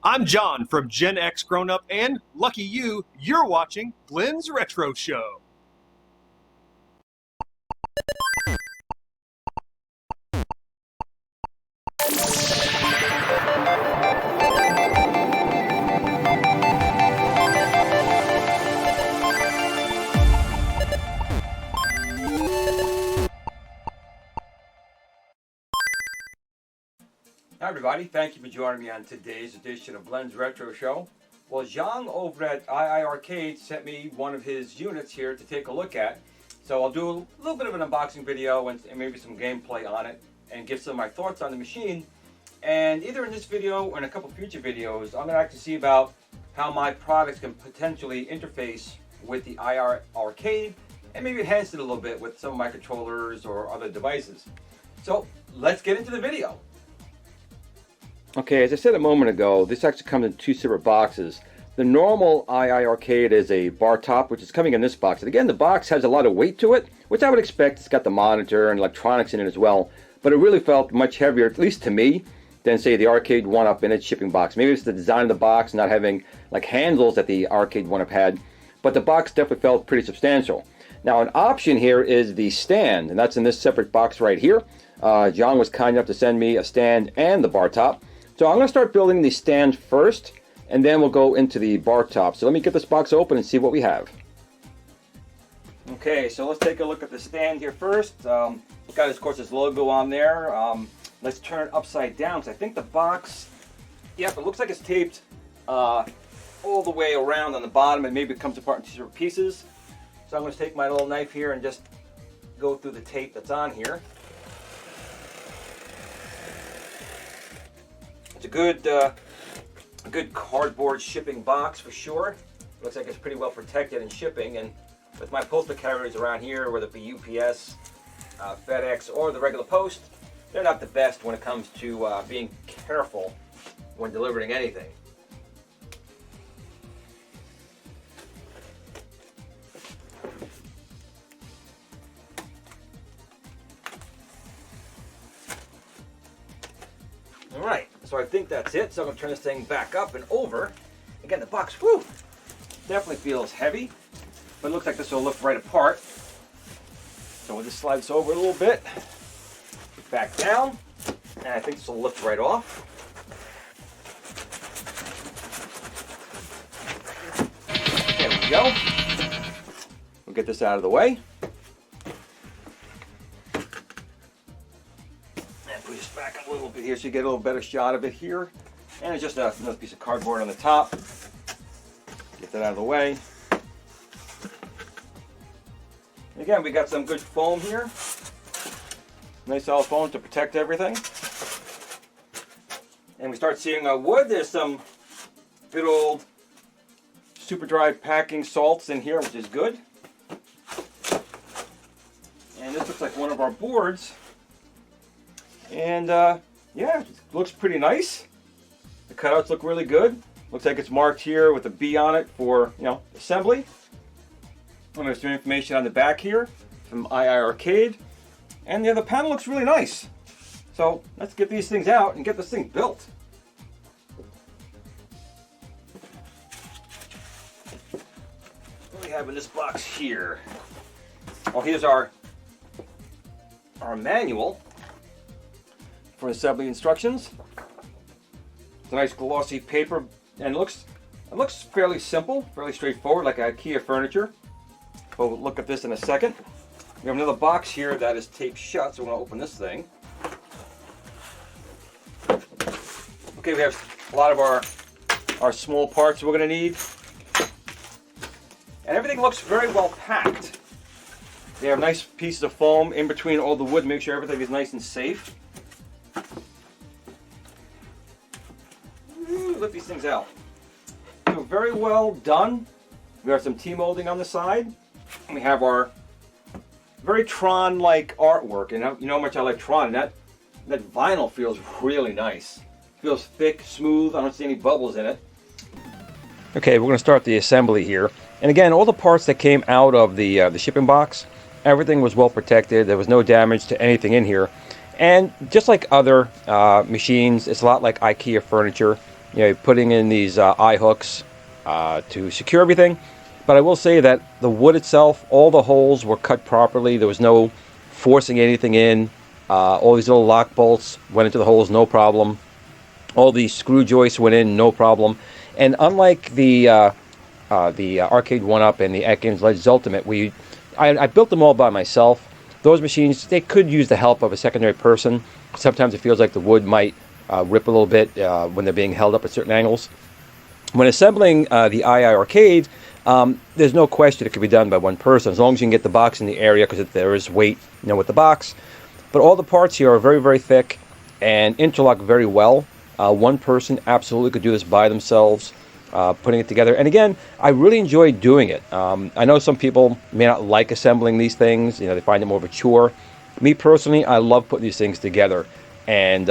I'm John from Gen X Grown Up, and lucky you, you're watching Glen's Retro Show. Hi everybody, thank you for joining me on today's edition of Glen's Retro Show. Well, Zhang over at iiRcade sent me one of his units here to take a look at. So I'll do a little bit of an unboxing video and maybe some gameplay on it and give some of my thoughts on the machine. And either in this video or in a couple future videos, I'm going to actually see about how my products can potentially interface with the iiRcade and maybe enhance it a little bit with some of my controllers or other devices. So let's get into the video. Okay, as I said a moment ago, this actually comes in two separate boxes. The normal iiRcade is a Bartop, which is coming in this box. And again, the box has a lot of weight to it, which I would expect. It's got the monitor and electronics in it as well. But it really felt much heavier, at least to me, than say the Arcade 1-Up in its shipping box. Maybe it's the design of the box, not having like handles that the Arcade 1-Up had. But the box definitely felt pretty substantial. Now, an option here is the stand, and that's in this separate box right here. John was kind enough to send me a stand and the Bartop. So I'm going to start building the stand first, and then we'll go into the bar top. So let me get this box open and see what we have. Okay, so let's take a look at the stand here first. It's got, of course, this logo on there. Let's turn it upside down. So I think the box, yep, it looks like it's taped all the way around on the bottom, and maybe it comes apart in two separate pieces. So I'm going to take my little knife here and just go through the tape that's on here. It's a good cardboard shipping box for sure. Looks like it's pretty well protected in shipping, and with my postal carriers around here, whether it be UPS, FedEx, or the regular post, they're not the best when it comes to being careful when delivering anything. Alright, so I think that's it. So I'm going to turn this thing back up and over. Again, the box, whew, definitely feels heavy, but it looks like this will lift right apart. So we'll just slide this over a little bit, back down, and I think this will lift right off. There we go. We'll get this out of the way. Back a little bit here so you get a little better shot of it here. And it's just another piece of cardboard on the top. Get that out of the way. And again, we got some good foam here. Nice solid foam to protect everything. And we start seeing wood. There's some good old super dry packing salts in here, which is good. And this looks like one of our boards. And yeah, it looks pretty nice. The cutouts look really good. Looks like it's marked here with a B on it for, you know, assembly. And there's some information on the back here from iiRcade. And yeah, the panel looks really nice. So let's get these things out and get this thing built. What do we have in this box here? Well, here's our manual for assembly instructions. It's a nice glossy paper, and it looks fairly simple, fairly straightforward, like IKEA furniture. But we'll look at this in a second. We have another box here that is taped shut, so we're going to open this thing. Okay, we have a lot of our small parts we're going to need. And everything looks very well packed. They have nice pieces of foam in between all the wood, make sure everything is nice and safe. Lift these things out. So very well done. We have some T-molding on the side. And we have our very Tron-like artwork. And you know how much I like Tron. That vinyl feels really nice. Feels thick, smooth. I don't see any bubbles in it. Okay, we're going to start the assembly here. And again, all the parts that came out of the shipping box, everything was well protected. There was no damage to anything in here. And just like other machines, it's a lot like IKEA furniture. you're putting in these eye hooks to secure everything. But I will say that the wood itself, all the holes were cut properly. There was no forcing anything in. All these little lock bolts went into the holes, no problem. All these screw joists went in, no problem. And unlike the Arcade 1-Up and the ATGames Legends Ultimate, I built them all by myself. Those machines, they could use the help of a secondary person. Sometimes it feels like the wood might rip a little bit when they're being held up at certain angles. When assembling the iiRcade, there's no question it could be done by one person, as long as you can get the box in the area, because there is weight, with the box. But all the parts here are very, very thick and interlock very well. One person absolutely could do this by themselves, putting it together. And again, I really enjoy doing it. I know some people may not like assembling these things. They find it more of a chore. Me personally, I love putting these things together. And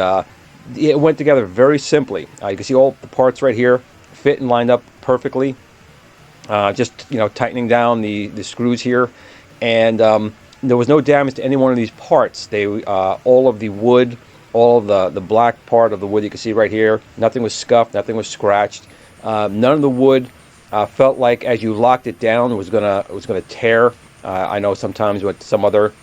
it went together very simply. You can see all the parts right here fit and lined up perfectly. Just tightening down the screws here, and there was no damage to any one of these parts. All of the wood, all of the black part of the wood you can see right here, nothing was scuffed, nothing was scratched. None of the wood felt like as you locked it down it was gonna tear. I know sometimes with some other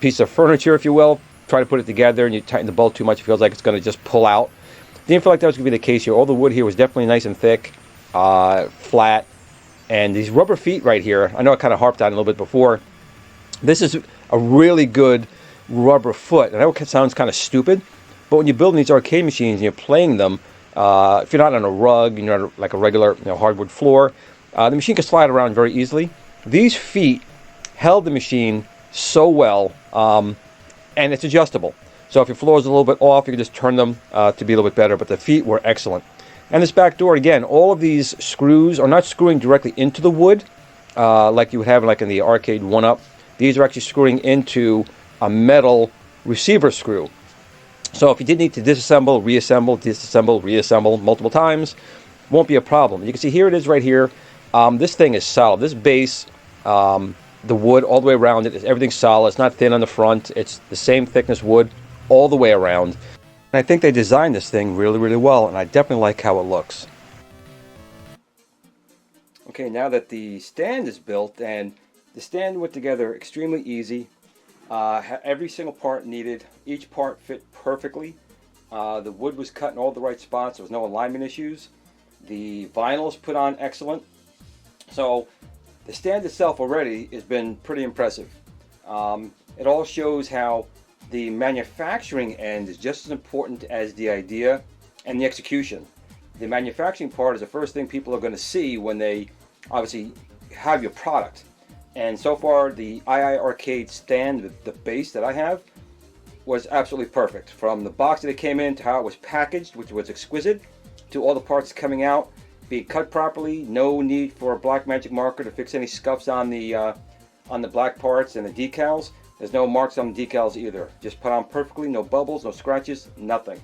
piece of furniture, if you will, try to put it together and you tighten the bolt too much, it feels like it's gonna just pull out. Didn't feel like that was gonna be the case here. All the wood here was definitely nice and thick, flat, and these rubber feet right here, I know I kind of harped on it a little bit before. This is a really good rubber foot. I know it sounds kind of stupid, but when you're building these arcade machines and you're playing them, if you're not on a rug, you're not like a regular hardwood floor, the machine can slide around very easily. These feet held the machine so well, and it's adjustable. So if your floor is a little bit off, you can just turn them to be a little bit better, but the feet were excellent. And this back door, again, all of these screws are not screwing directly into the wood like you would have like in the Arcade 1-Up. These are actually screwing into a metal receiver screw. So if you did need to disassemble, reassemble multiple times, won't be a problem. You can see here it is right here. This thing is solid. This base, the wood all the way around it, everything's solid. It's not thin on the front. It's the same thickness wood all the way around. And I think they designed this thing really, really well, and I definitely like how it looks. Okay, now that the stand is built, and the stand went together extremely easy. Every single part needed. Each part fit perfectly. The wood was cut in all the right spots. There was no alignment issues. The vinyl is put on excellent. So the stand itself already has been pretty impressive. It all shows how the manufacturing end is just as important as the idea and the execution. The manufacturing part is the first thing people are going to see when they obviously have your product. And so far, the iiRcade stand, the base that I have, was absolutely perfect. From the box that it came in to how it was packaged, which was exquisite, to all the parts coming out, being cut properly, no need for a black magic marker to fix any scuffs on the black parts and the decals. There's no marks on the decals either. Just put on perfectly, no bubbles, no scratches, nothing.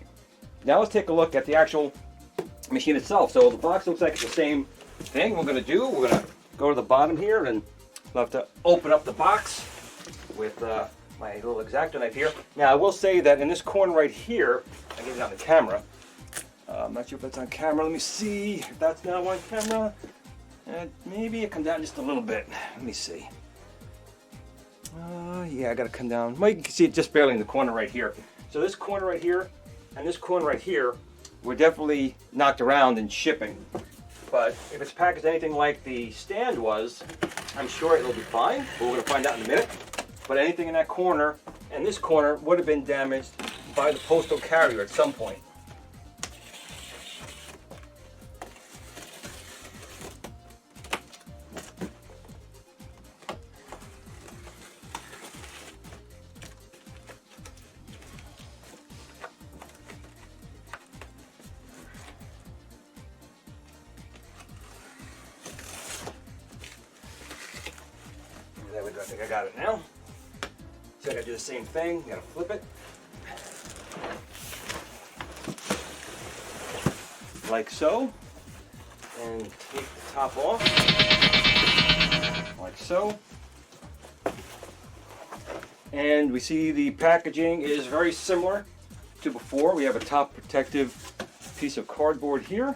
Now let's take a look at the actual machine itself. So the box looks like it's the same thing. We're going to go to the bottom here, and we'll have to open up the box with my little X-Acto knife here. Now I will say that in this corner right here, I get it on the camera. I'm not sure if that's on camera. Let me see if that's now on camera. Maybe it comes down just a little bit. Let me see. Yeah, I gotta come down. Well, you can see it just barely in the corner right here. So this corner right here and this corner right here were definitely knocked around in shipping. But if it's packaged anything like the stand was, I'm sure it'll be fine. But we're gonna find out in a minute. But anything in that corner and this corner would have been damaged by the postal carrier at some point. There we go, I think I got it now. So I gotta do the same thing, gotta flip it. Like so. And take the top off. Like so. And we see the packaging is very similar to before. We have a top protective piece of cardboard here.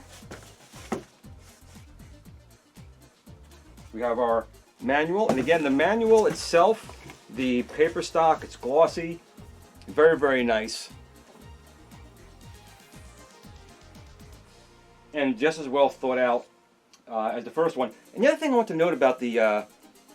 We have our manual, and again, the manual itself, the paper stock, it's glossy, very, very nice. And just as well thought out as the first one. And the other thing I want to note about the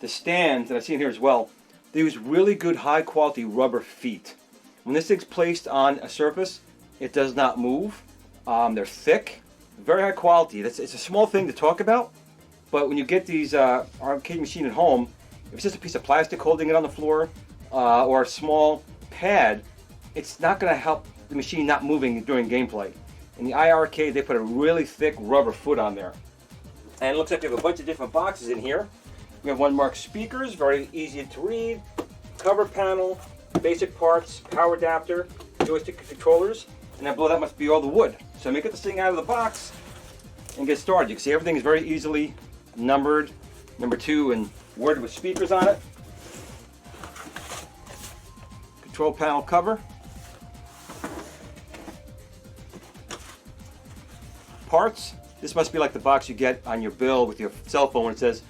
stands that I see in here as well, they use really good high quality rubber feet. When this thing's placed on a surface, it does not move. They're thick, very high quality. It's a small thing to talk about, but when you get these arcade machine at home, if it's just a piece of plastic holding it on the floor or a small pad, it's not going to help the machine not moving during gameplay. In the iiRcade, they put a really thick rubber foot on there. And it looks like we have a bunch of different boxes in here. We have one marked speakers, very easy to read, cover panel, basic parts, power adapter, joystick controllers, and then below that must be all the wood. So let me get this thing out of the box and get started. You can see everything is very easily numbered, number 2, and worded with speakers on it. Control panel cover. Parts. This must be like the box you get on your bill with your cell phone when it says,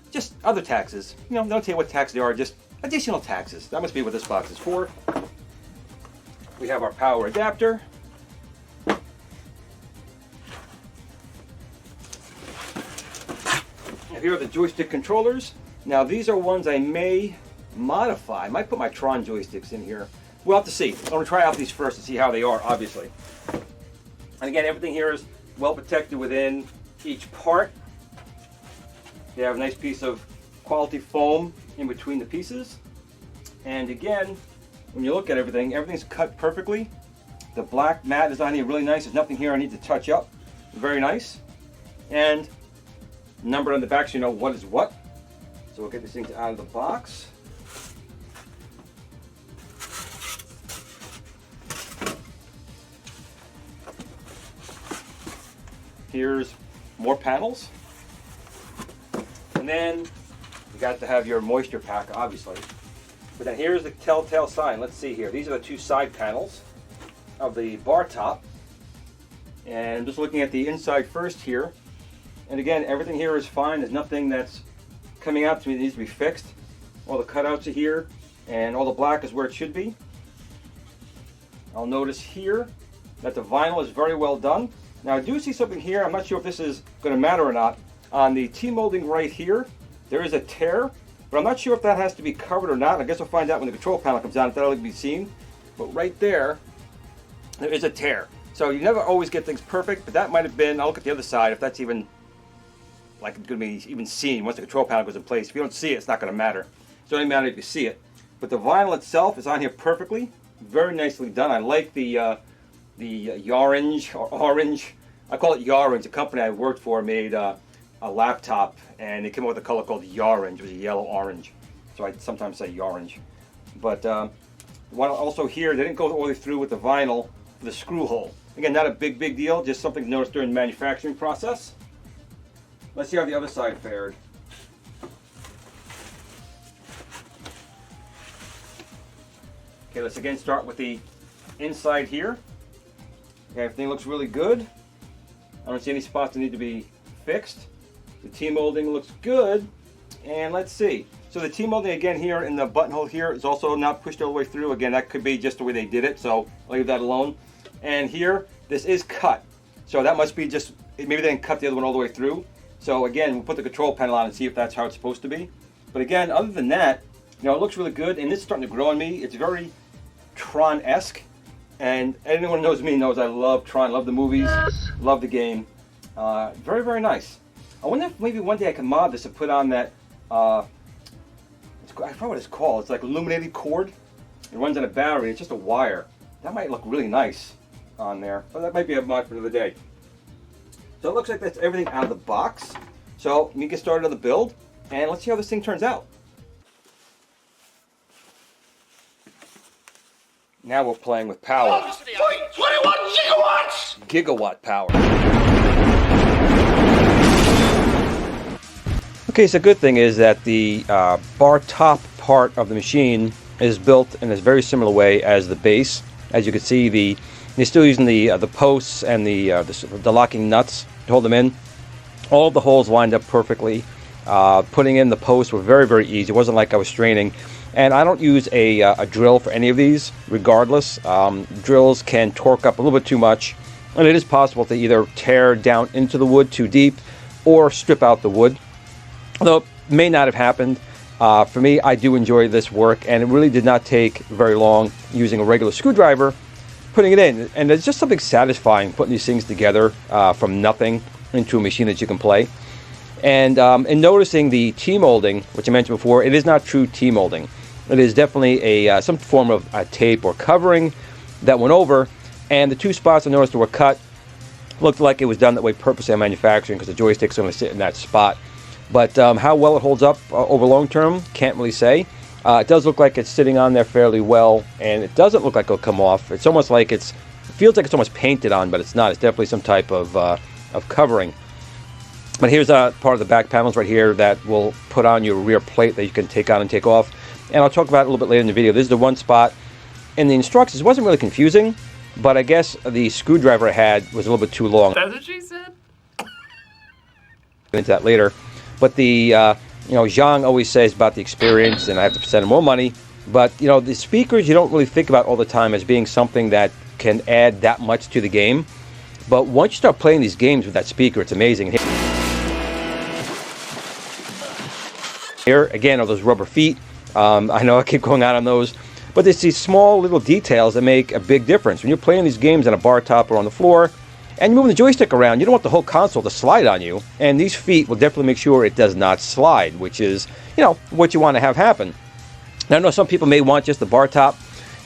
just other taxes. You know, they don't tell you what taxes they are, just additional taxes. That must be what this box is for. We have our power adapter. And here are the joystick controllers. Now these are ones I may modify. I might put my Tron joysticks in here. We'll have to see. I'm going to try out these first and see how they are, obviously. And again, everything here is well protected within each part. They have a nice piece of quality foam in between the pieces. And again, when you look at everything, everything's cut perfectly. The black mat is on here really nice. There's nothing here I need to touch up. Very nice. And numbered on the back so you know what is what. So we'll get these things out of the box. Here's more panels. And then you got to have your moisture pack, obviously. But then here's the telltale sign. Let's see here. These are the 2 side panels of the Bartop. And just looking at the inside first here. And again, everything here is fine. There's nothing that's coming out to me that needs to be fixed. All the cutouts are here, and all the black is where it should be. I'll notice here that the vinyl is very well done. Now I do see something here. I'm not sure if this is going to matter or not. On the T-molding right here, there is a tear, but I'm not sure if that has to be covered or not. I guess we'll find out when the control panel comes down if that'll be seen. But right there is a tear. So you never always get things perfect, but that might have been, I'll look at the other side, if that's even, like it's going to be even seen once the control panel goes in place. If you don't see it, it's not going to matter. It's only matter if you see it. But the vinyl itself is on here perfectly. Very nicely done. I like the orange, or orange. I call it Yarange. A company I worked for made a laptop, and they came up with a color called Yarange. It was a yellow-orange. So I sometimes say Yarange. But one also here, they didn't go all the way through with the vinyl for the screw hole. Again, not a big deal, just something to notice during the manufacturing process. Let's see how the other side fared. Okay, let's again start with the inside here. Okay, everything looks really good. I don't see any spots that need to be fixed. The T-molding looks good. And let's see. So the T-molding again here in the buttonhole here is also not pushed all the way through. Again, that could be just the way they did it, so I'll leave that alone. And here, this is cut. So that must be just, maybe they didn't cut the other one all the way through. So again, we'll put the control panel on and see if that's how it's supposed to be. But again, other than that, you know, it looks really good, and this is starting to grow on me. It's very Tron-esque, and anyone who knows me knows I love Tron, love the movies, love the game. Very nice. I wonder if maybe one day I can mod this and put on that, I forgot what it's called. It's like illuminated cord. It runs on a battery. It's just a wire. That might look really nice on there, but that might be a mod for another day. So it looks like that's everything out of the box. So let me get started on the build, and let's see how this thing turns out. Now we're playing with power. 21 gigawatts! Gigawatt power. Okay, so the good thing is that the bar top part of the machine is built in a very similar way as the base. As you can see, the You're still using the posts and the locking nuts to hold them in. All of the holes lined up perfectly. Putting in the posts were very, very easy. It wasn't like I was straining. And I don't use a drill for any of these, regardless. Drills can torque up a little bit too much, and it is possible to either tear down into the wood too deep or strip out the wood. Although it may not have happened. For me, I do enjoy this work, and it really did not take very long using a regular screwdriver, putting it in. And there's just something satisfying putting these things together from nothing into a machine that you can play. And in noticing the T-molding, which I mentioned before, it is not true T-molding. It is definitely some form of tape or covering that went over, and the two spots I noticed that were cut looked like it was done that way purposely on manufacturing, because the joystick's going to sit in that spot. But how well it holds up over long term, can't really say. It does look like it's sitting on there fairly well, and it doesn't look like it'll come off. It's almost like it feels like it's almost painted on, but it's not. It's definitely some type of covering. But here's part of the back panels right here that will put on your rear plate that you can take on and take off. And I'll talk about it a little bit later in the video. This is the one spot. In the instructions, it wasn't really confusing, but I guess the screwdriver I had was a little bit too long. That's what she said. Get into that later. But the, Zhang always says about the experience, and I have to send him more money. But, the speakers you don't really think about all the time as being something that can add that much to the game. But once you start playing these games with that speaker, it's amazing. Here, again, are those rubber feet. I know I keep going out on those. But it's these small little details that make a big difference. When you're playing these games on a bar top or on the floor, and you're moving the joystick around, you don't want the whole console to slide on you. And these feet will definitely make sure it does not slide, which is, what you want to have happen. Now, I know some people may want just the bar top.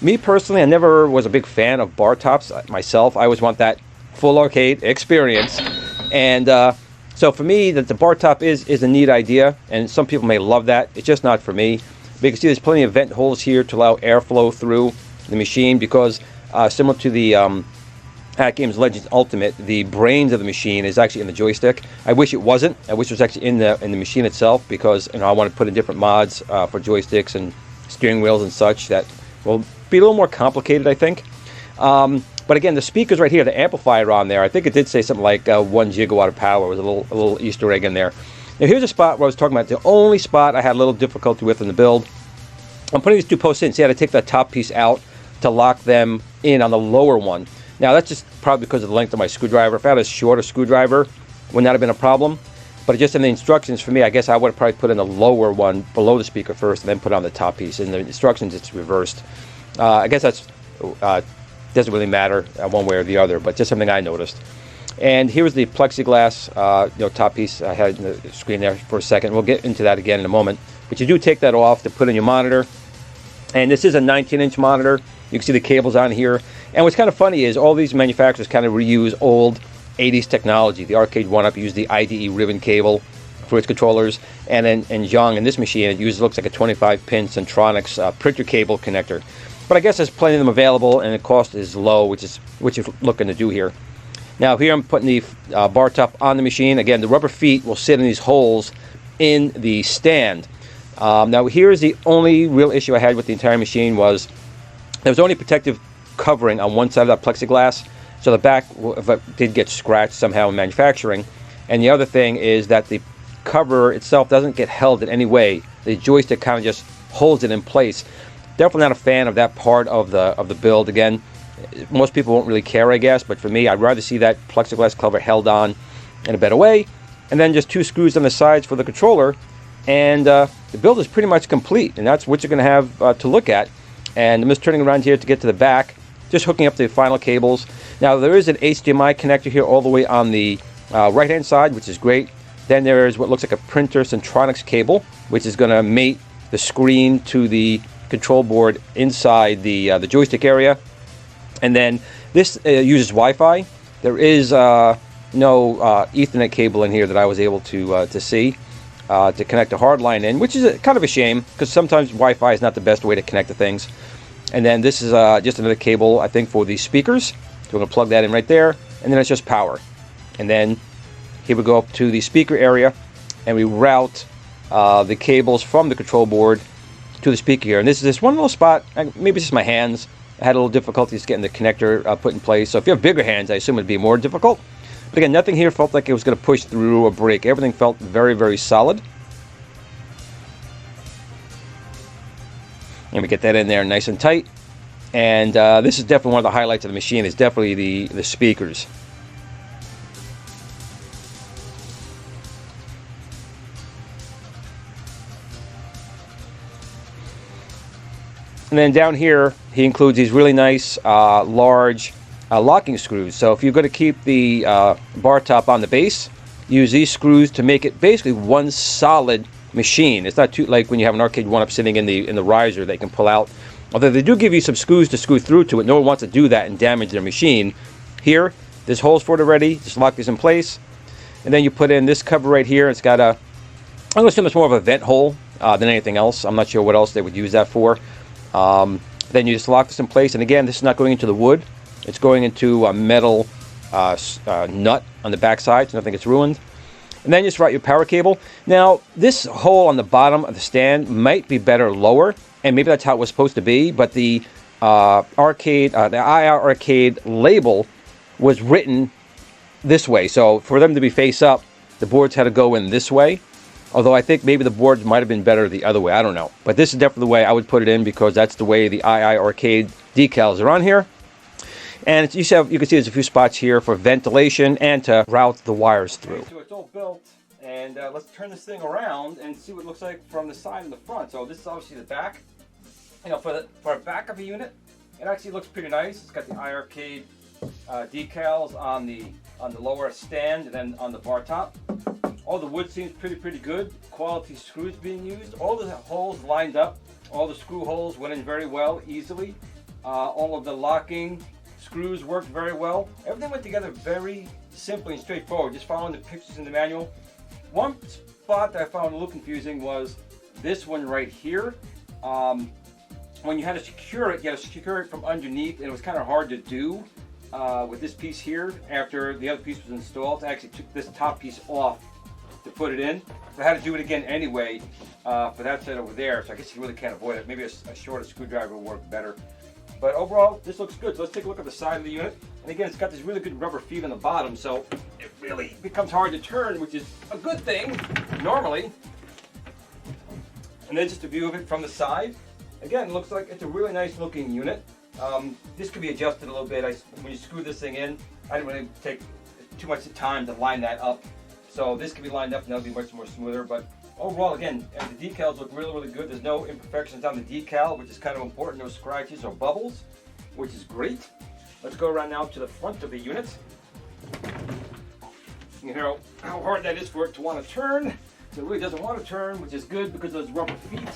Me personally, I never was a big fan of bar tops myself. I always want that full arcade experience. And so for me, the bar top is a neat idea, and some people may love that. It's just not for me. But you can see there's plenty of vent holes here to allow airflow through the machine, because similar to the ATGames Legends Ultimate, the brains of the machine is actually in the joystick. I wish it wasn't. I wish it was actually in the machine itself, because I want to put in different mods for joysticks and steering wheels and such that will be a little more complicated, I think. But again, the speakers right here, the amplifier on there, I think it did say something like 1 gigawatt of power. It was a little Easter egg in there. Now here's a spot where I was talking about the only spot I had a little difficulty with in the build. I'm putting these two posts in. See, I had to take that top piece out to lock them in on the lower one. Now that's just probably because of the length of my screwdriver. If I had a shorter screwdriver, it would not have been a problem. But just in the instructions for me, I guess I would have probably put in the lower one below the speaker first, and then put on the top piece. In the instructions, it's reversed. I guess that's doesn't really matter one way or the other, but just something I noticed. And here's the plexiglass top piece. I had in the screen there for a second. We'll get into that again in a moment. But you do take that off to put in your monitor. And this is a 19-inch monitor. You can see the cables on here. And what's kind of funny is all these manufacturers kind of reuse old 80s technology. The Arcade 1-Up used the IDE ribbon cable for its controllers. And then in Zhang, in this machine, it looks like a 25-pin Centronics printer cable connector. But I guess there's plenty of them available, and the cost is low, which is what you're looking to do here. Now here I'm putting the bar top on the machine. Again, the rubber feet will sit in these holes in the stand. Now here's the only real issue I had with the entire machine was there was only protective covering on one side of that plexiglass. So the back did get scratched somehow in manufacturing. And the other thing is that the cover itself doesn't get held in any way. The joystick kind of just holds it in place. Definitely not a fan of that part of the build. Again, most people won't really care, I guess, but for me, I'd rather see that plexiglass cover held on in a better way, and then just two screws on the sides for the controller, and the build is pretty much complete, and that's what you're going to have to look at. And I'm just turning around here to get to the back, just hooking up the final cables. Now, there is an HDMI connector here all the way on the right-hand side, which is great. Then there is what looks like a printer Centronics cable, which is going to mate the screen to the control board inside the joystick area. And then this uses Wi-Fi. There is no Ethernet cable in here that I was able to see to connect a hard line in, which is kind of a shame, because sometimes Wi-Fi is not the best way to connect to things. And then this is just another cable, I think, for the speakers. So we're going to plug that in right there, and then it's just power. And then here we go up to the speaker area, and we route the cables from the control board to the speaker here. And this is this one little spot, maybe it's just my hands, I had a little difficulties getting the connector put in place. So if you have bigger hands, I assume it'd be more difficult. But again, nothing here felt like it was going to push through or break. Everything felt very, very solid. And we get that in there nice and tight. And this is definitely one of the highlights of the machine. Is definitely the speakers. And then down here, he includes these really nice, large locking screws. So if you're going to keep the bar top on the base, use these screws to make it basically one solid machine. It's not too like when you have an arcade one-up sitting in the riser they can pull out. Although they do give you some screws to screw through to it. No one wants to do that and damage their machine. Here, there's holes for it already. Just lock these in place. And then you put in this cover right here. It's got a, I'm going to assume it's more of a vent hole than anything else. I'm not sure what else they would use that for. Then you just lock this in place, and again, this is not going into the wood. It's going into a metal nut on the back side, so nothing gets ruined. And then you just route your power cable. Now, this hole on the bottom of the stand might be better lower, and maybe that's how it was supposed to be, but the iiRcade label was written this way. So for them to be face up, the boards had to go in this way. Although I think maybe the boards might have been better the other way. I don't know. But this is definitely the way I would put it in, because that's the way the iiRcade decals are on here. And you can see there's a few spots here for ventilation and to route the wires through. So it's all built, and let's turn this thing around and see what it looks like from the side and the front. So this is obviously the back. You know, for a back of a unit, it actually looks pretty nice. It's got the iiRcade decals on the lower stand and then on the bar top. All the wood seems pretty good. Quality screws being used. All the holes lined up. All the screw holes went in very well, easily. All of the locking screws worked very well. Everything went together very simply and straightforward, just following the pictures in the manual. One spot that I found a little confusing was this one right here. When you had to secure it, you had to secure it from underneath, and it was kind of hard to do with this piece here after the other piece was installed. I actually took this top piece off to put it in. So I had to do it again anyway for that set over there, so I guess you really can't avoid it. Maybe a shorter screwdriver will work better. But overall, this looks good. So let's take a look at the side of the unit. And again, it's got these really good rubber feet on the bottom, so it really becomes hard to turn, which is a good thing, normally. And then just a view of it from the side. Again, it looks like it's a really nice looking unit. This could be adjusted a little bit. When you screw this thing in, I didn't really take too much time to line that up. So this can be lined up and that'll be much more smoother. But overall, again, the decals look really good. There's no imperfections on the decal, which is kind of important. No scratches or bubbles, which is great. Let's go around now to the front of the unit. You hear how hard that is for it to want to turn. So it really doesn't want to turn, which is good because of those rubber feet.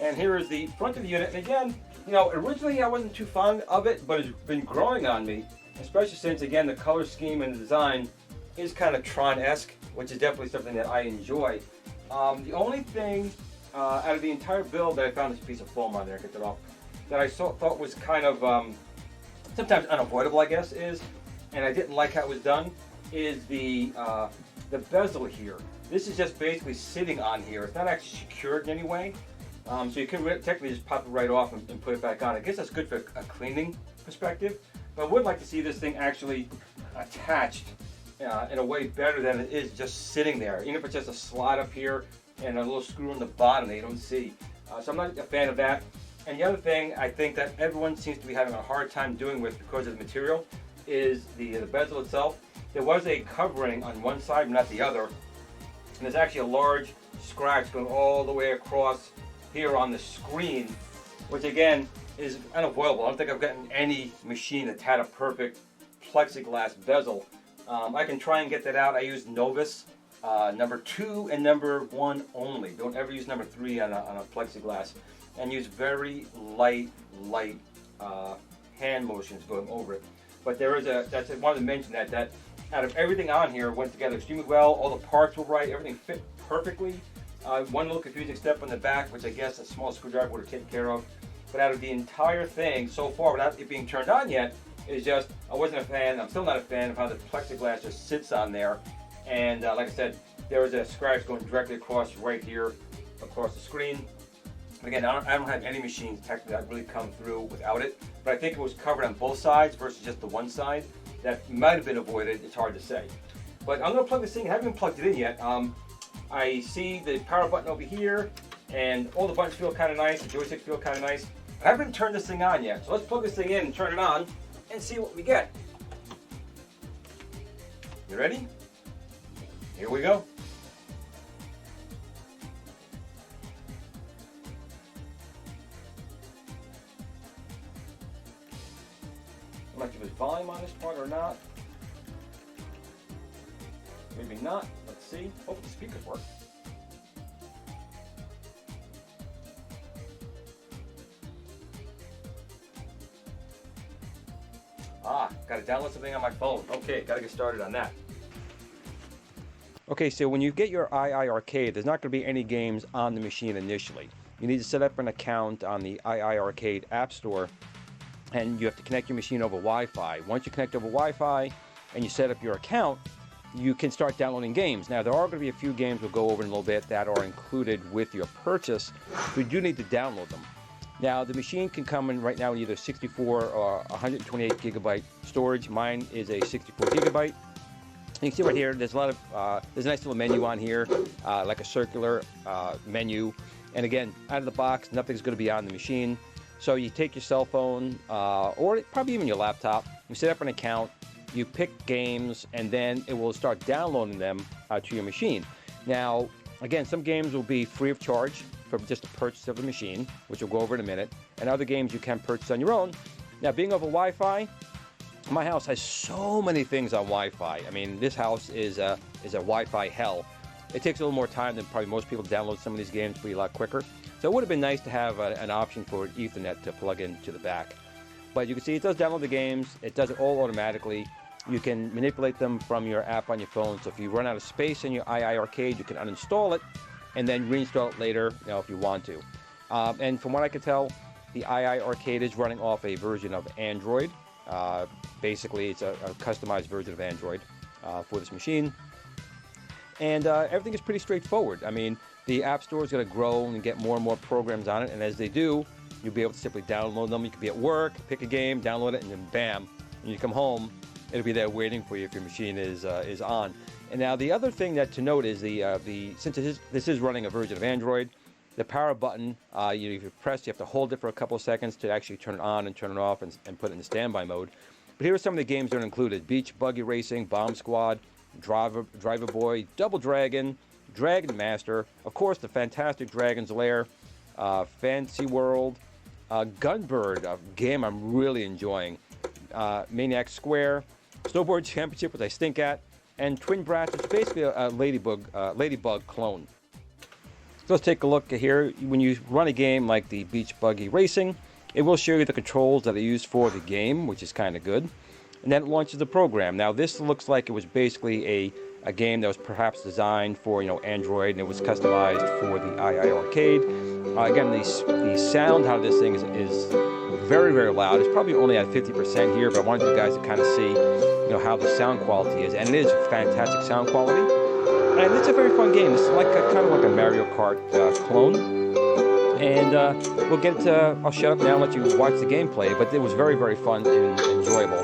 And here is the front of the unit. And again, you know, originally I wasn't too fond of it, but it's been growing on me, especially since, again, the color scheme and the design is kind of Tron-esque, which is definitely something that I enjoy. The only thing out of the entire build that I found this piece of foam on there, get that off, that I thought was kind of sometimes unavoidable, I guess, and I didn't like how it was done, is the bezel here. This is just basically sitting on here. It's not actually secured in any way. So you can technically just pop it right off and put it back on. I guess that's good for a cleaning perspective. But I would like to see this thing actually attached in a way better than it is just sitting there. Even if it's just a slot up here and a little screw on the bottom that you don't see. So I'm not a fan of that. And the other thing I think that everyone seems to be having a hard time doing with because of the material is the bezel itself. There was a covering on one side but not the other. And there's actually a large scratch going all the way across here on the screen, which again is unavoidable. I don't think I've gotten any machine that's had a perfect plexiglass bezel. I can try and get that out. I use Novus number 2 and number 1 only. Don't ever use number 3 on a plexiglass, and use very light hand motions going over it. But there is I wanted to mention that out of everything on here went together extremely well. All the parts were right. Everything fit perfectly. One little confusing step on the back, which I guess a small screwdriver would have taken care of. But out of the entire thing so far, without it being turned on yet, is just, I wasn't a fan, I'm still not a fan of how the plexiglass just sits on there. And like I said, there was a scratch going directly across right here, across the screen. Again, I don't have any machines technically that really come through without it, but I think it was covered on both sides versus just the one side. That might have been avoided, it's hard to say. But I'm going to plug this thing, I haven't even plugged it in yet. I see the power button over here, and all the buttons feel kind of nice, the joysticks feel kind of nice. I haven't turned this thing on yet, so let's plug this thing in and turn it on and see what we get. You ready? Here we go. I'm not sure if there's volume on this part or not. Maybe not. Let's see. Hope the speakers work. Got to download something on my phone. Okay, got to get started on that. Okay, so when you get your iiRcade, there's not going to be any games on the machine initially. You need to set up an account on the iiRcade App Store, and you have to connect your machine over Wi-Fi. Once you connect over Wi-Fi and you set up your account, you can start downloading games. Now, there are going to be a few games we'll go over in a little bit that are included with your purchase, so you do need to download them. Now, the machine can come in right now in either 64 or 128 gigabyte storage. Mine is a 64 gigabyte. You can see right here, there's a lot of, there's a nice little menu on here, like a circular menu. And again, out of the box, nothing's going to be on the machine. So you take your cell phone, or probably even your laptop, you set up an account, you pick games, and then it will start downloading them to your machine. Now, again, some games will be free of charge for just the purchase of the machine, which we'll go over in a minute, and other games you can purchase on your own. Now, being over Wi-Fi, my house has so many things on Wi-Fi. I mean, this house is a Wi-Fi hell. It takes a little more time than probably most people to download some of these games, be a lot quicker. So it would have been nice to have an option for Ethernet to plug into the back. But you can see it does download the games. It does it all automatically. You can manipulate them from your app on your phone. So if you run out of space in your iiRcade, you can uninstall it and then reinstall it later, if you want to. And from what I can tell, the iiRcade is running off a version of Android. Basically, it's a customized version of Android for this machine. And everything is pretty straightforward. I mean, the App Store is going to grow and get more and more programs on it. And as they do, you'll be able to simply download them. You could be at work, pick a game, download it, and then bam, when you come home, it'll be there waiting for you if your machine is on. And now the other thing that to note is since this is running a version of Android, the power button, if you press, you have to hold it for a couple of seconds to actually turn it on and turn it off and put it in standby mode. But here are some of the games that are included: Beach Buggy Racing, Bomb Squad, Driver Boy, Double Dragon, Dragon Master, of course the fantastic Dragon's Lair, Fancy World, Gunbird, a game I'm really enjoying, Maniac Square, Snowboard Championship, which I stink at, and Twin Brats, which is basically a Ladybug clone. So let's take a look here. When you run a game like the Beach Buggy Racing, it will show you the controls that are used for the game, which is kind of good. And then it launches the program. Now this looks like it was basically a game that was perhaps designed for Android, and it was customized for the iiRcade. Again, the sound out of this thing is very, very loud. It's probably only at 50% here, but I wanted you guys to kind of see how the sound quality is, and it is fantastic sound quality. And it's a very fun game. It's like kind of like a Mario Kart clone. And we'll get to, I'll shut up now and let you watch the gameplay, but it was very, very fun and enjoyable.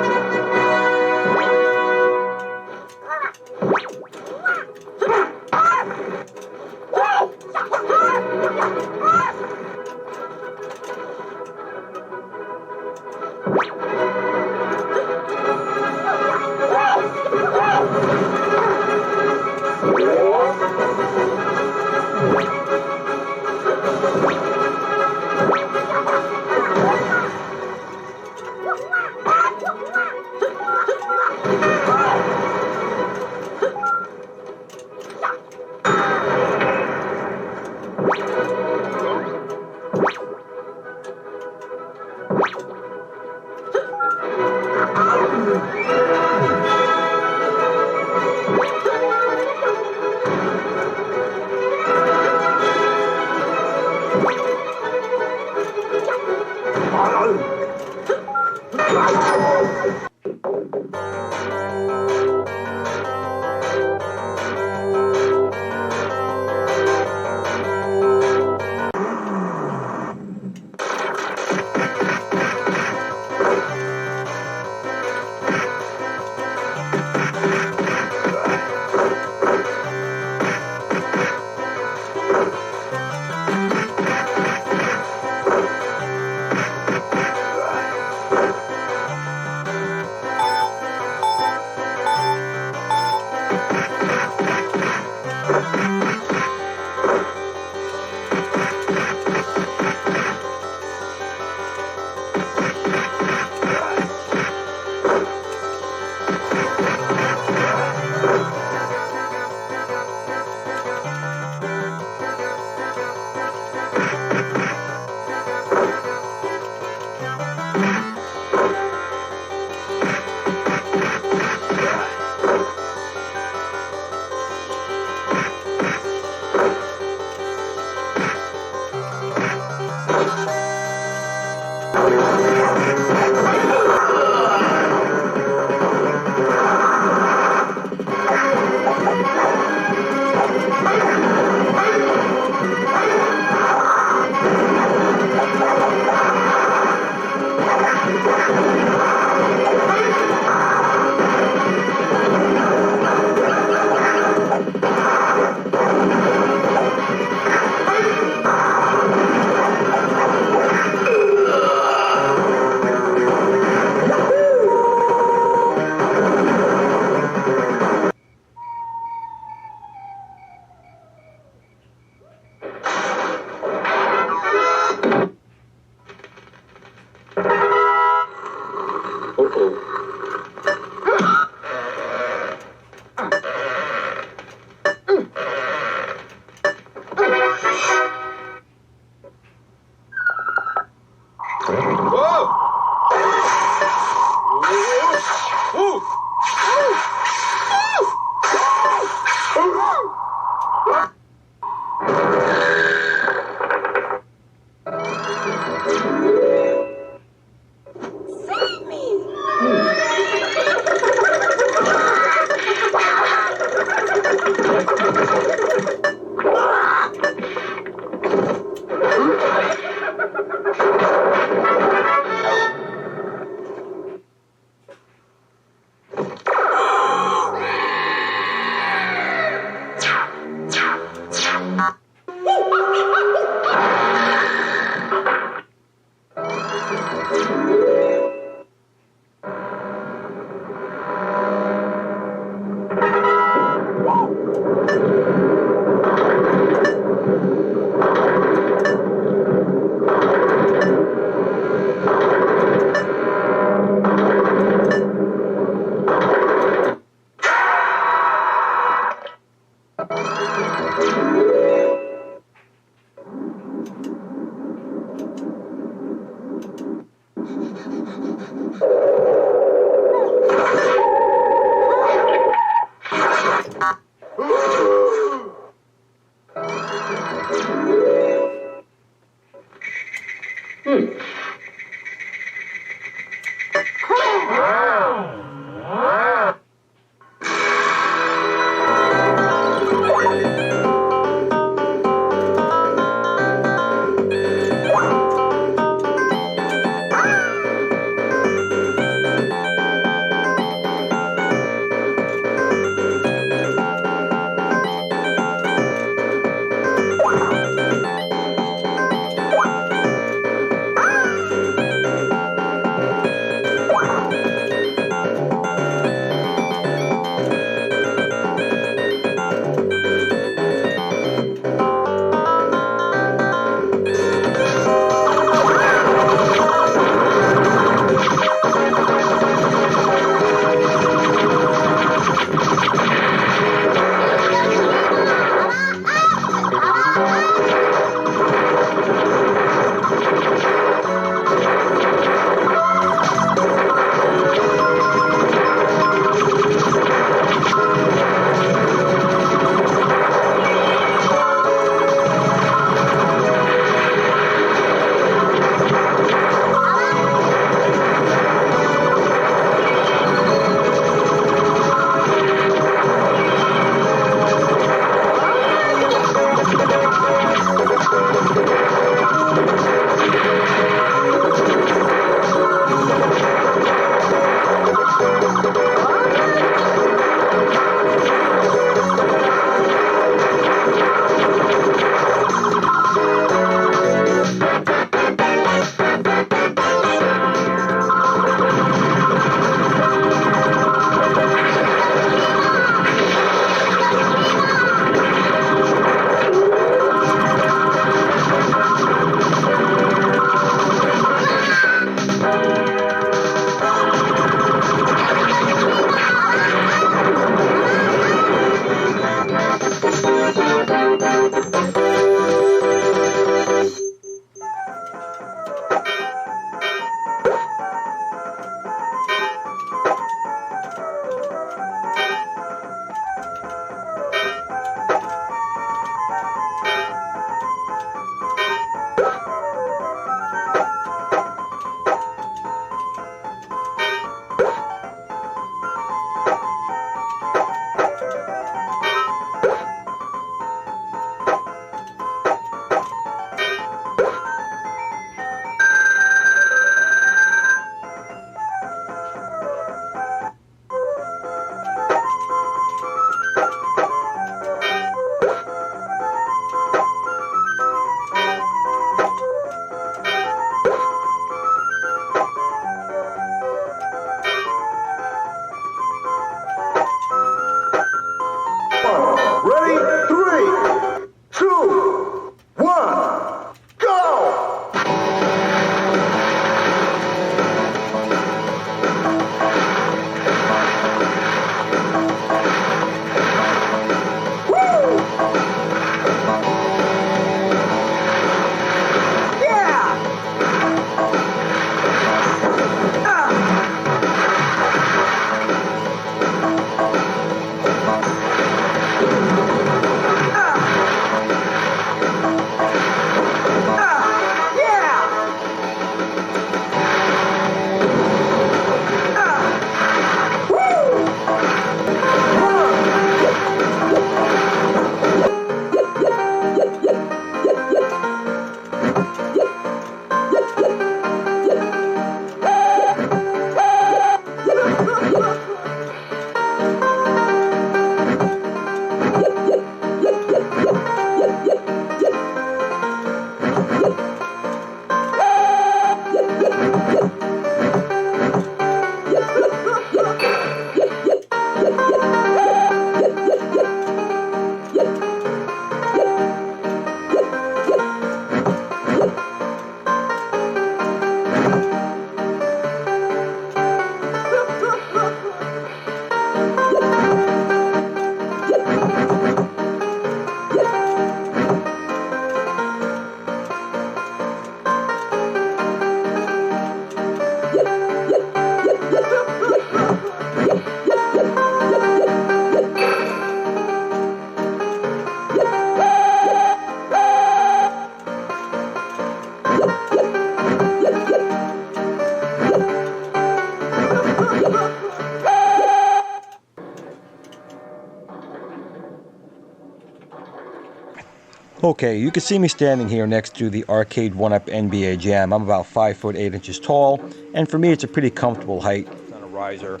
Okay, you can see me standing here next to the Arcade 1-Up NBA Jam. I'm about 5 foot 8 inches tall, and for me it's a pretty comfortable height. It's on a riser.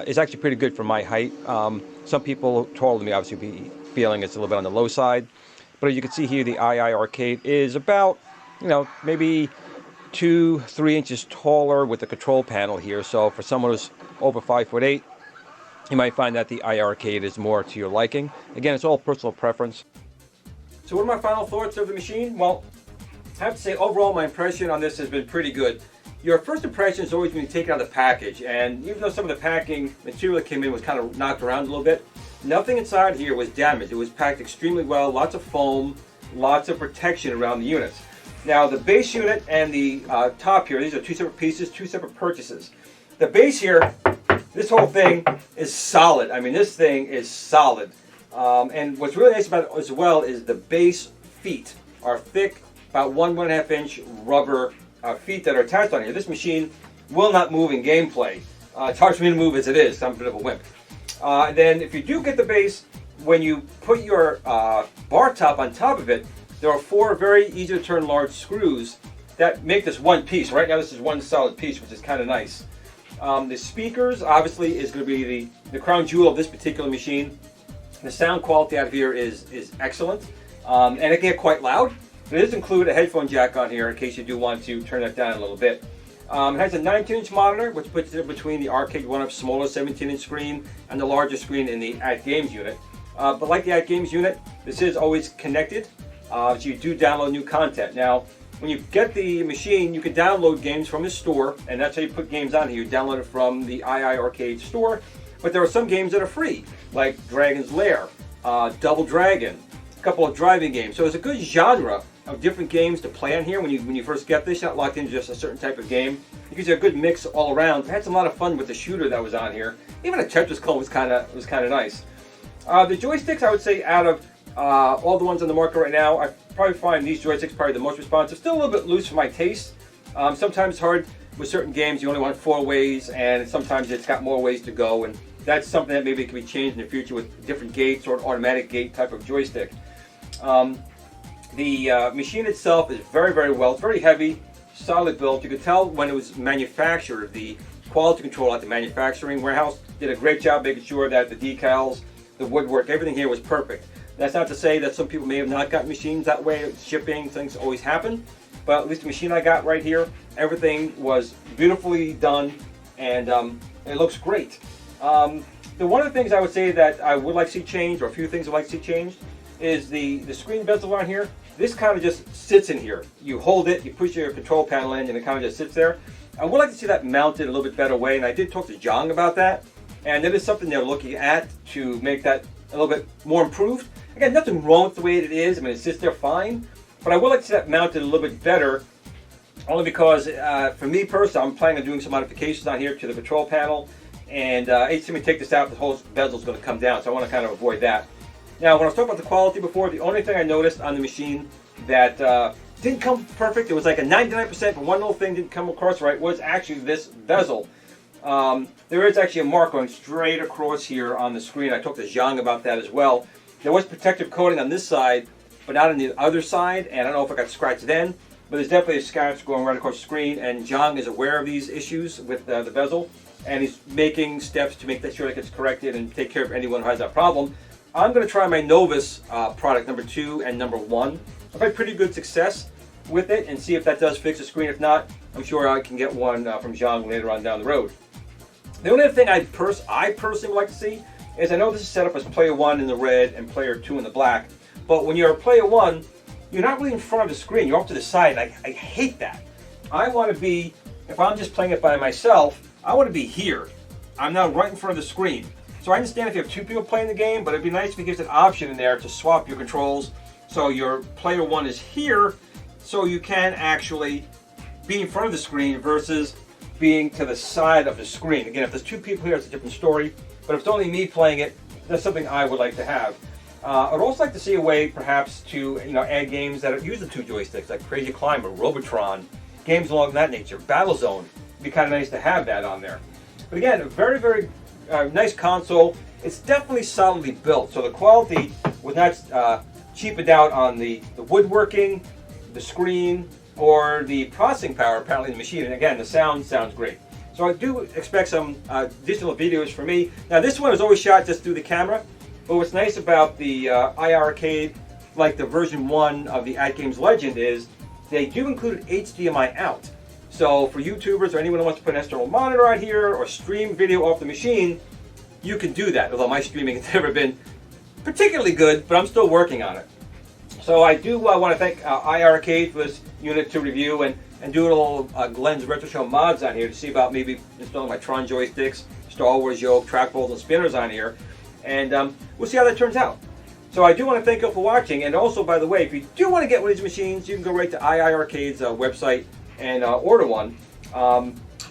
It's actually pretty good for my height. Some people taller than me obviously be feeling it's a little bit on the low side, but as you can see here, the iiRcade is about, you know, maybe 2-3 inches taller with the control panel here. So for someone who's over 5 foot 8, you might find that the iiRcade is more to your liking. Again, it's all personal preference. So what are my final thoughts of the machine? Well, I have to say overall my impression on this has been pretty good. Your first impression is always when you take it out of the package, and even though some of the packing material that came in was kind of knocked around a little bit, nothing inside here was damaged. It was packed extremely well, lots of foam, lots of protection around the units. Now the base unit and the top here, these are two separate pieces, two separate purchases. The base here, this whole thing is solid. I mean, this thing is solid. And what's really nice about it as well is the base feet are thick, about 1.5 inch rubber feet that are attached on here. This machine will not move in gameplay. It's hard for me to move as it is. I'm a bit of a wimp. And then if you do get the base, when you put your bar top on top of it, there are 4 very easy to turn large screws that make this one piece. Right now this is one solid piece, which is kind of nice. The speakers obviously is going to be the crown jewel of this particular machine. The sound quality out of here is excellent, and it can get quite loud. It does include a headphone jack on here in case you do want to turn that down a little bit. It has a 19-inch monitor, which puts it between the Arcade 1-Up smaller 17-inch screen and the larger screen in the ATGames unit. But like the ATGames unit, this is always connected, so you do download new content. Now, when you get the machine, you can download games from the store, and that's how you put games on here. You download it from the iiRcade store. But there are some games that are free, like Dragon's Lair, Double Dragon, a couple of driving games. So it's a good genre of different games to play on here when you first get this. You're not locked into just a certain type of game. It gives you a good mix all around. I had some lot of fun with the shooter that was on here. Even a Tetris clone was kind of nice. The joysticks, I would say, out of all the ones on the market right now, I probably find these joysticks probably the most responsive. Still a little bit loose for my taste. Sometimes it's hard with certain games. You only want 4 ways, and sometimes it's got more ways to go. And that's something that maybe can be changed in the future with different gates or an automatic gate type of joystick. The machine itself is very, very well. It's very heavy, solid built. You could tell when it was manufactured, the quality control at the manufacturing warehouse did a great job making sure that the decals, the woodwork, everything here was perfect. That's not to say that some people may have not got machines that way. Shipping, things always happen. But at least the machine I got right here, everything was beautifully done, and it looks great. One of the things I would say that I would like to see changed, or a few things I'd like to see changed, is the screen bezel on here. This kind of just sits in here. You hold it, you push your control panel in, and it kind of just sits there. I would like to see that mounted a little bit better way, and I did talk to John about that, and that is something they're looking at to make that a little bit more improved. Again, nothing wrong with the way it is. I mean, it sits there fine, but I would like to see that mounted a little bit better, only because for me personally, I'm planning on doing some modifications on here to the control panel. And each time we take this out, the whole bezel is going to come down, so I want to kind of avoid that. Now, when I was talking about the quality before, the only thing I noticed on the machine that didn't come perfect, it was like a 99%, but one little thing didn't come across right, was actually this bezel. There is actually a mark going straight across here on the screen. I talked to Zhang about that as well. There was protective coating on this side, but not on the other side, and I don't know if I got scratched then, but there's definitely a scratch going right across the screen, and Zhang is aware of these issues with the bezel, and he's making steps to make sure that gets corrected and take care of anyone who has that problem. I'm going to try my Novus product number 2 and number 1. I've had pretty good success with it, and see if that does fix the screen. If not, I'm sure I can get one from Zhang later on down the road. The only other thing I personally would like to see is, I know this is set up as player 1 in the red and player 2 in the black, but when you're player 1, you're not really in front of the screen, you're off to the side. I hate that. I want to be, if I'm just playing it by myself, I want to be here. I'm now right in front of the screen. So I understand if you have 2 people playing the game, but it'd be nice if it gives an option in there to swap your controls. So your player 1 is here, so you can actually be in front of the screen versus being to the side of the screen. Again, if there's 2 people here, it's a different story. But if it's only me playing it, that's something I would like to have. I'd also like to see a way, perhaps, to add games that use the 2 joysticks, like Crazy Climber, Robotron, games along that nature. Battlezone, it'd be kind of nice to have that on there. But again, a very, very nice console. It's definitely solidly built, so the quality was not cheapened out on the woodworking, the screen, or the processing power apparently in the machine. And again, the sound sounds great. So I do expect some additional videos for me. Now this one is always shot just through the camera, but what's nice about the iiRcade, like the version 1 of the ATGames Legend, is they do include an HDMI out. So for YouTubers or anyone who wants to put an external monitor out here or stream video off the machine, you can do that. Although my streaming has never been particularly good, but I'm still working on it. So I do want to thank iiRcade for this unit to review and do a little Glen's Retro Show mods on here to see about maybe installing my Tron joysticks, Star Wars yoke, trackballs, and spinners on here. And we'll see how that turns out. So I do want to thank you all for watching. And also, by the way, if you do want to get one of these machines, you can go right to iiRcade's website and order one.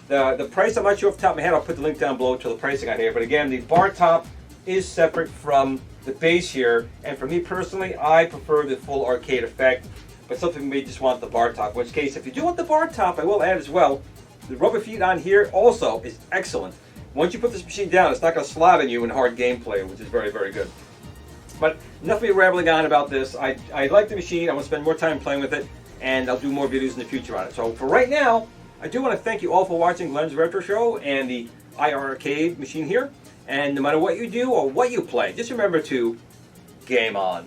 The price, I'm not sure off the top of my head. I'll put the link down below to the pricing on here. But again, the Bartop is separate from the base here. And for me personally, I prefer the full arcade effect. But some people may just want the Bartop. In which case, if you do want the Bartop, I will add as well, the rubber feet on here also is excellent. Once you put this machine down, it's not going to slide on you in hard gameplay, which is very, very good. But enough of me rambling on about this. I like the machine. I want to spend more time playing with it, and I'll do more videos in the future on it. So for right now, I do want to thank you all for watching Glen's Retro Show and the iiRcade machine here. And no matter what you do or what you play, just remember to game on.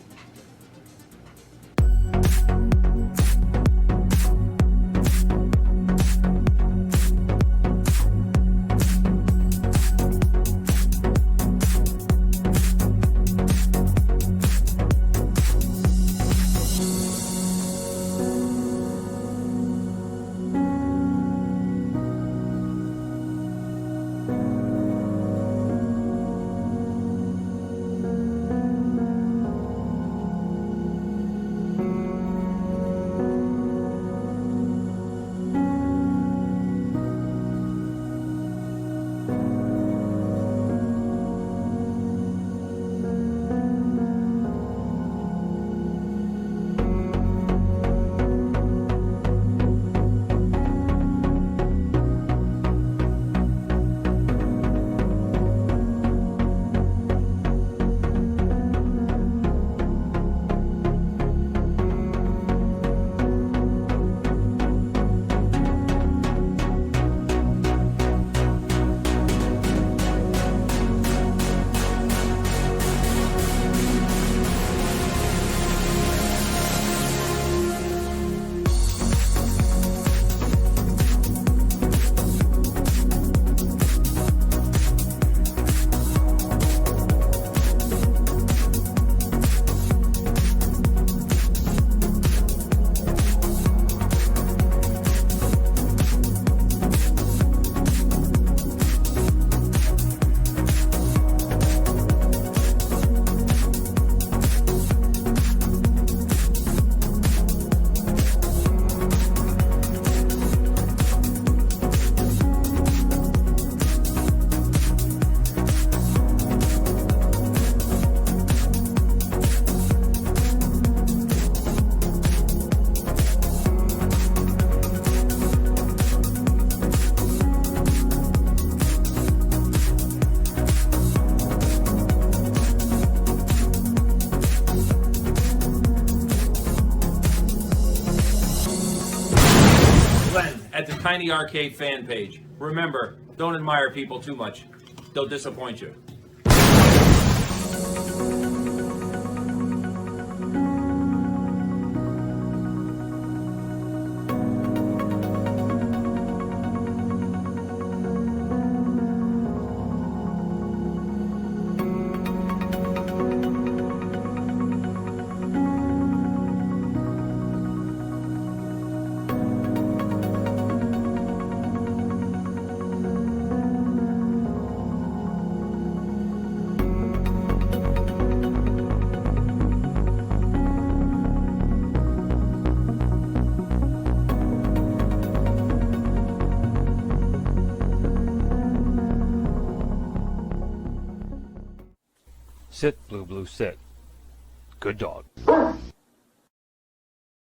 At the Tiny Arcade fan page. Remember, don't admire people too much. They'll disappoint you. Sit, Blue Blue, sit. Good dog.